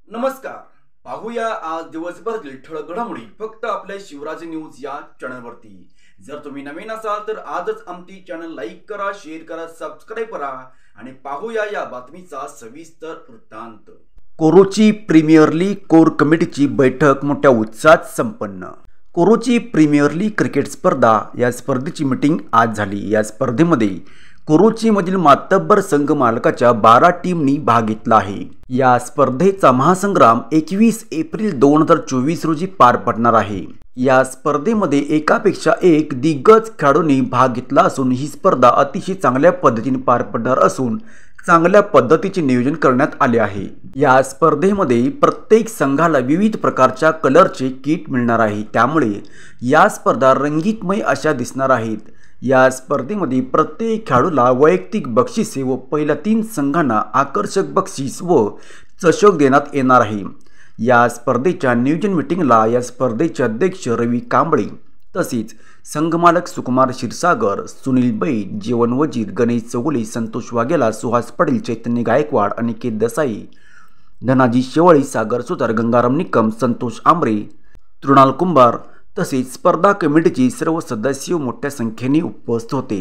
नमस्कार. पाहूया आज दिवसभरातील ठळक घडामोडी फक्त आपल्या शिवराज न्यूज या चॅनलवरती. जर तुम्ही नवीन असाल तर आजच आमची चॅनल लाईक करा, शेअर करा, सबस्क्राईब करा आणि पाहूया या बातमीचा सविस्तर वृत्तांत. कोरोची प्रीमियर लीग कोर कमिटीची बैठक मोठ्या उत्साहात संपन्न. कोरोची प्रीमियर लीग क्रिकेट स्पर्धा या स्पर्धेची मीटिंग आज झाली. या स्पर्धेमध्ये कोरोची मधील मातब्बर संघ मालकाच्या 12 टीमनी भाग घेतला आहे. या स्पर्धेचा महासंग्राम 21 एप्रिल 2024 रोजी पार पडणार आहे. या स्पर्धेमध्ये एकापेक्षा एक दिग्गज खेळाडूंनी भाग घेतला असून ही स्पर्धा अतिशय चांगल्या पद्धतीने पार पडणार असून चांगल्या पद्धतीचे नियोजन करण्यात आले आहे. या स्पर्धेमध्ये प्रत्येक संघाला विविध प्रकारच्या कलरचे किट मिळणार आहे, त्यामुळे या स्पर्धा रंगीतमय अशा दिसणार आहेत. या स्पर्धेमध्ये प्रत्येक खेळाडूला वैयक्तिक बक्षिसे व पहिल्या 3 संघांना आकर्षक बक्षीस व चषक देण्यात येणार आहे. या स्पर्धेच्या नियोजन मीटिंगला या स्पर्धेचे अध्यक्ष रवी कांबळे तसेच संघमालक सुकुमार क्षीरसागर, सुनील बैद, जीवन वजीर, गणेश चौगुले, संतोष वाघेला, सुहास पाटील, चैतन्य गायकवाड, अनिकेत देसाई, धनाजी शेवाळी, सागर सुतार, गंगाराम निकम, संतोष आमरे, तृणाल कुंभार तसेच स्पर्धा कमिटीचे सर्व सदस्य मोठ्या संख्येने उपस्थित होते.